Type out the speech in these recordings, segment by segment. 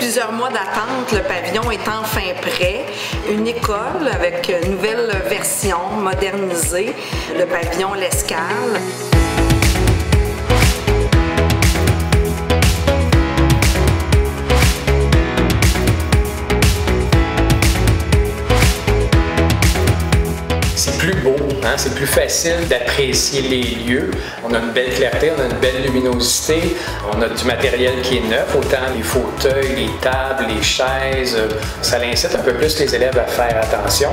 plusieurs mois d'attente, le pavillon est enfin prêt. Une école avec une nouvelle version modernisée, le pavillon L'Escale. C'est plus beau, hein? C'est plus facile d'apprécier les lieux. On a une belle clarté, on a une belle luminosité, on a du matériel qui est neuf, autant les fauteuils, les tables, les chaises. Ça incite un peu plus les élèves à faire attention.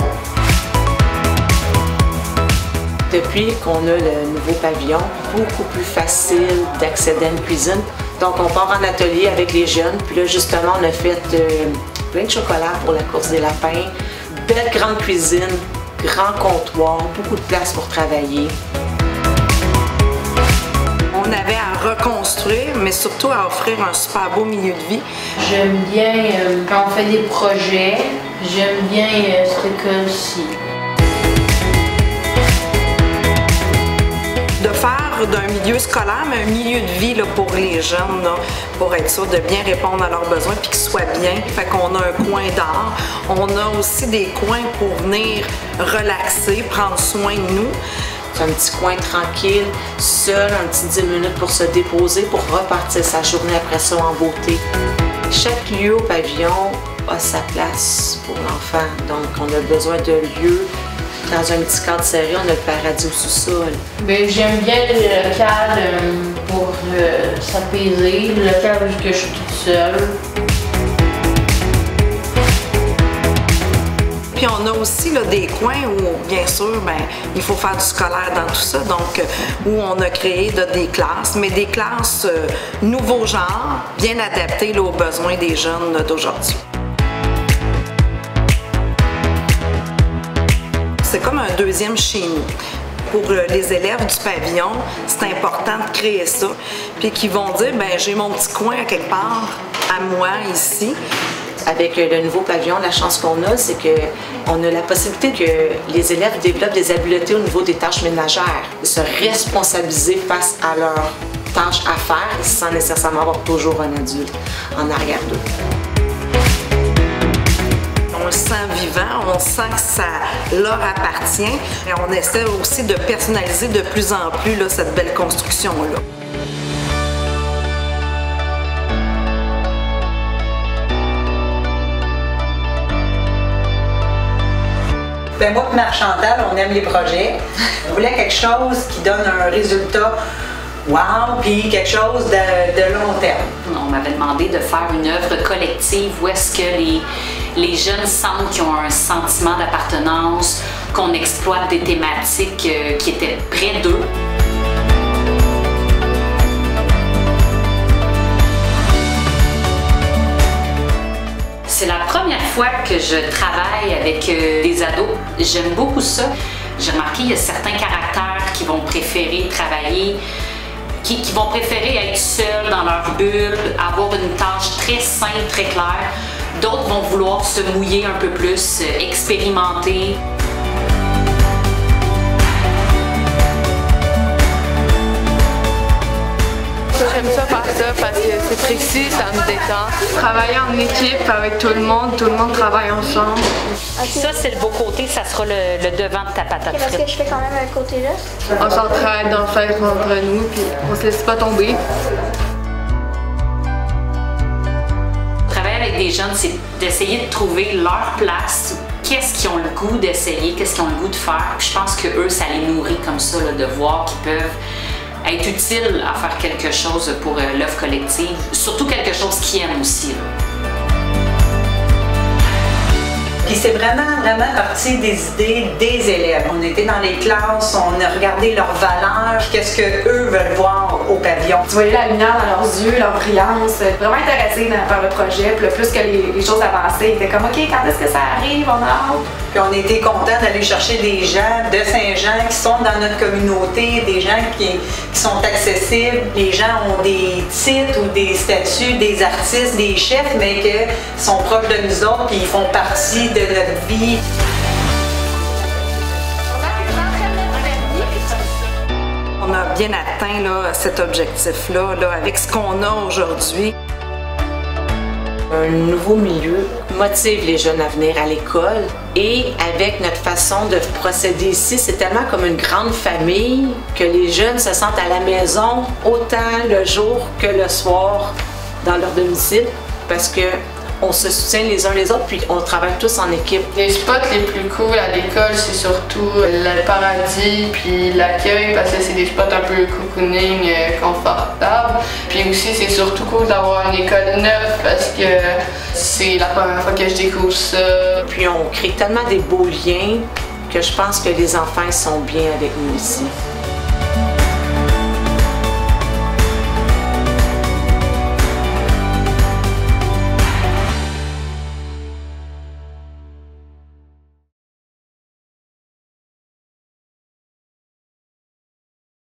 Depuis qu'on a le nouveau pavillon, beaucoup plus facile d'accéder à une cuisine. Donc on part en atelier avec les jeunes, puis là justement on a fait plein de chocolat pour la course des lapins, belle grande cuisine, grand comptoir, beaucoup de place pour travailler. On avait à reconstruire, mais surtout à offrir un super beau milieu de vie. J'aime bien quand on fait des projets, j'aime bien cette école-ci. De faire d'un milieu scolaire, mais un milieu de vie là, pour les jeunes, là, pour être sûr de bien répondre à leurs besoins puis qu'ils soient bien. Fait qu'on a un coin d'art. On a aussi des coins pour venir relaxer, prendre soin de nous. C'est un petit coin tranquille, seul, un petit 10 minutes pour se déposer, pour repartir sa journée après ça en beauté. Chaque lieu au pavillon a sa place pour l'enfant, donc on a besoin de lieux. Dans un petit cadre serré, on a le paradis au sous-sol. J'aime bien le local pour s'apaiser, le local où je suis toute seule. Puis on a aussi là, des coins où, bien sûr, il faut faire du scolaire dans tout ça, donc où on a créé là, des classes, mais des classes nouveaux genres, bien adaptées là, aux besoins des jeunes d'aujourd'hui. C'est comme un deuxième chez nous. Pour les élèves du pavillon, c'est important de créer ça. Puis qu'ils vont dire, j'ai mon petit coin à quelque part, à moi, ici. Avec le nouveau pavillon, la chance qu'on a, c'est qu'on a la possibilité que les élèves développent des habiletés au niveau des tâches ménagères, de se responsabiliser face à leurs tâches à faire sans nécessairement avoir toujours un adulte en arrière d'eux. On le sent vivant, on sent que ça leur appartient. Et on essaie aussi de personnaliser de plus en plus là, cette belle construction-là. Moi et Marc-Chantal, on aime les projets. On voulait quelque chose qui donne un résultat wow, puis quelque chose de long terme. On m'avait demandé de faire une œuvre collective où est-ce que les jeunes sentent qu'ils ont un sentiment d'appartenance, qu'on exploite des thématiques qui étaient près d'eux. C'est la première fois que je travaille avec des ados. J'aime beaucoup ça. J'ai remarqué qu'il y a certains caractères qui vont préférer travailler, qui vont préférer être seuls dans leur bulle, avoir une tâche très simple, très claire. D'autres vont vouloir se mouiller un peu plus, expérimenter. J'aime ça faire ça parce que c'est précis, ça me détend. Travailler en équipe avec tout le monde travaille ensemble. Okay. Ça, c'est le beau côté, ça sera le devant de ta patate frite. Parce que je fais quand même un côté là. On s'entraide d'en faire entre nous, puis on se laisse pas tomber. Travailler avec des jeunes, c'est d'essayer de trouver leur place. Qu'est-ce qu'ils ont le goût d'essayer, qu'est-ce qu'ils ont le goût de faire. Puis je pense que eux, ça les nourrit comme ça, là, de voir qu'ils peuvent être utiles à faire quelque chose pour l'œuvre collective. Surtout quelque chose qu'ils aiment aussi. Là. Puis c'est vraiment parti des idées des élèves. On était dans les classes, on a regardé leurs valeurs, qu'est-ce qu'eux veulent voir au pavillon. Tu voyais la lumière dans leurs yeux, leur brillance, vraiment intéressés par le projet. Puis là, plus que les choses avançaient, ils étaient comme « OK, quand est-ce que ça arrive? On a hâte. » Puis on était contents d'aller chercher des gens de Saint-Jean qui sont dans notre communauté, des gens qui sont accessibles. Les gens ont des titres ou des statuts, des artistes, des chefs, mais qui sont proches de nous autres et ils font partie de notre vie. On a bien atteint là, cet objectif-là là, avec ce qu'on a aujourd'hui. Un nouveau milieu motive les jeunes à venir à l'école et avec notre façon de procéder ici, c'est tellement comme une grande famille que les jeunes se sentent à la maison autant le jour que le soir dans leur domicile parce que on se soutient les uns les autres, puis on travaille tous en équipe. Les spots les plus cool à l'école, c'est surtout le paradis, puis l'accueil, parce que c'est des spots un peu cocooning, confortables. Puis aussi, c'est surtout cool d'avoir une école neuve, parce que c'est la première fois que je découvre ça. Puis on crée tellement des beaux liens que je pense que les enfants sont bien avec nous ici.